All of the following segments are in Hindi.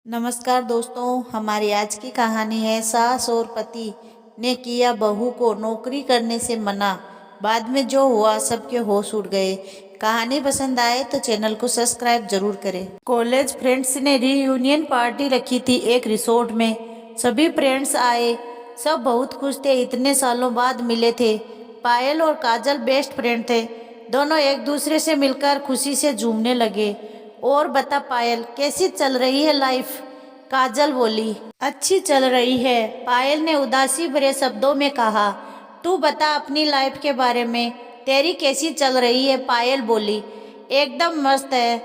नमस्कार दोस्तों, हमारी आज की कहानी है सास और पति ने किया बहू को नौकरी करने से मना। बाद में जो हुआ सबके होश उड़ गए। कहानी पसंद आए तो चैनल को सब्सक्राइब जरूर करें। कॉलेज फ्रेंड्स ने रीयूनियन पार्टी रखी थी एक रिसोर्ट में। सभी फ्रेंड्स आए, सब बहुत खुश थे, इतने सालों बाद मिले थे। पायल और काजल बेस्ट फ्रेंड थे, दोनों एक दूसरे से मिलकर खुशी से झूमने लगे। और बता पायल, कैसी चल रही है लाइफ? काजल बोली। अच्छी चल रही है, पायल ने उदासी भरे शब्दों में कहा। तू बता अपनी लाइफ के बारे में, तेरी कैसी चल रही है? पायल बोली। एकदम मस्त है,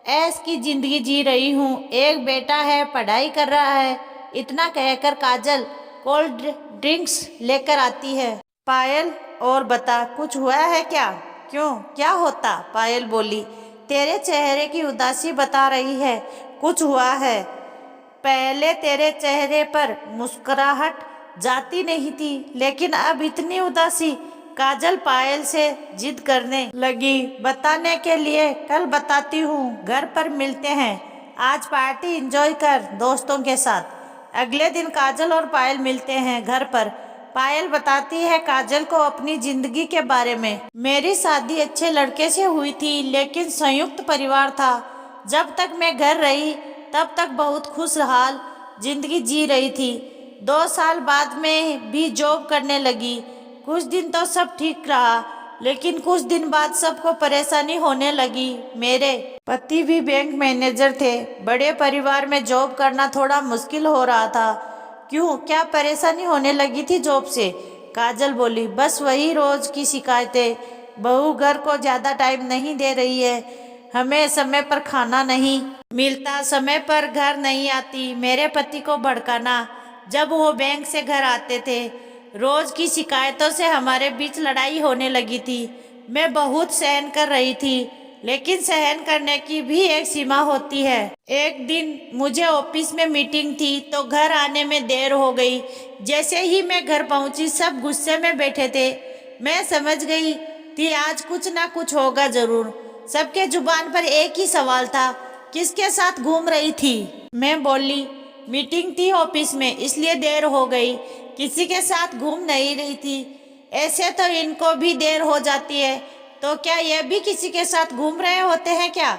ऐश की जिंदगी जी रही हूँ। एक बेटा है, पढ़ाई कर रहा है। इतना कहकर काजल कोल्ड ड्रिंक्स लेकर आती है। पायल, और बता, कुछ हुआ है क्या? क्यों, क्या होता? पायल बोली। तेरे चेहरे की उदासी बता रही है कुछ हुआ है। पहले तेरे चेहरे पर मुस्कुराहट जाती नहीं थी, लेकिन अब इतनी उदासी। काजल पायल से जिद करने लगी। बताने के लिए कल बताती हूँ, घर पर मिलते हैं। आज पार्टी एंजॉय कर दोस्तों के साथ। अगले दिन काजल और पायल मिलते हैं घर पर। पायल बताती है काजल को अपनी जिंदगी के बारे में। मेरी शादी अच्छे लड़के से हुई थी, लेकिन संयुक्त परिवार था। जब तक मैं घर रही तब तक बहुत खुशहाल जिंदगी जी रही थी। 2 साल बाद में भी जॉब करने लगी। कुछ दिन तो सब ठीक रहा, लेकिन कुछ दिन बाद सबको परेशानी होने लगी। मेरे पति भी बैंक मैनेजर थे। बड़े परिवार में जॉब करना थोड़ा मुश्किल हो रहा था। क्यों, क्या परेशानी होने लगी थी जॉब से? काजल बोली। बस वही रोज की शिकायतें। बहू घर को ज्यादा टाइम नहीं दे रही है, हमें समय पर खाना नहीं मिलता, समय पर घर नहीं आती। मेरे पति को भड़काना, जब वो बैंक से घर आते थे। रोज की शिकायतों से हमारे बीच लड़ाई होने लगी थी। मैं बहुत सहन कर रही थी, लेकिन सहन करने की भी एक सीमा होती है। एक दिन मुझे ऑफिस में मीटिंग थी, तो घर आने में देर हो गई। जैसे ही मैं घर पहुंची, सब गुस्से में बैठे थे। मैं समझ गई थी आज कुछ ना कुछ होगा जरूर। सबके जुबान पर एक ही सवाल था, किसके साथ घूम रही थी? मैं बोली, मीटिंग थी ऑफिस में, इसलिए देर हो गई। किसी के साथ घूम नहीं रही थी। ऐसे तो इनको भी देर हो जाती है, तो क्या ये भी किसी के साथ घूम रहे होते हैं क्या?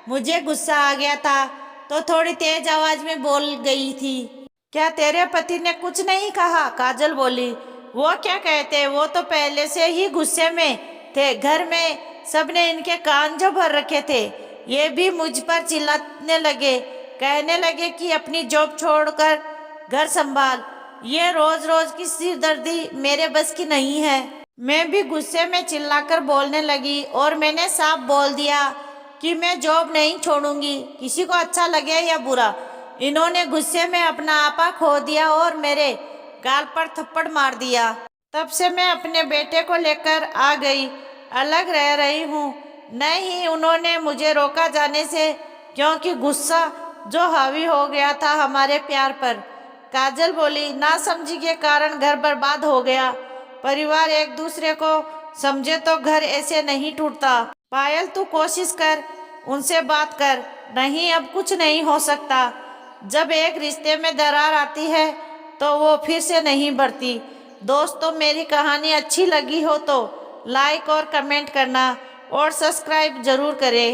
मुझे गुस्सा आ गया था, तो थोड़ी तेज आवाज में बोल गई थी। क्या तेरे पति ने कुछ नहीं कहा? काजल बोली। वो क्या कहते, वो तो पहले से ही गुस्से में थे। घर में सबने इनके कान जो भर रखे थे। ये भी मुझ पर चिल्लाने लगे, कहने लगे कि अपनी जॉब छोड़कर घर संभाल। ये रोज रोज की सिरदर्दी मेरे बस की नहीं है। मैं भी गुस्से में चिल्लाकर बोलने लगी, और मैंने साफ बोल दिया कि मैं जॉब नहीं छोड़ूंगी, किसी को अच्छा लगे या बुरा। इन्होंने गुस्से में अपना आपा खो दिया और मेरे गाल पर थप्पड़ मार दिया। तब से मैं अपने बेटे को लेकर आ गई, अलग रह रही हूँ। नहीं, उन्होंने मुझे रोका जाने से, क्योंकि गुस्सा जो हावी हो गया था हमारे प्यार पर। काजल बोली। नासमझी के कारण घर बर्बाद हो गया। परिवार एक दूसरे को समझे तो घर ऐसे नहीं टूटता। पायल, तू कोशिश कर, उनसे बात कर। नहीं, अब कुछ नहीं हो सकता। जब एक रिश्ते में दरार आती है तो वो फिर से नहीं बढ़ती। दोस्तों, मेरी कहानी अच्छी लगी हो तो लाइक और कमेंट करना, और सब्सक्राइब जरूर करें।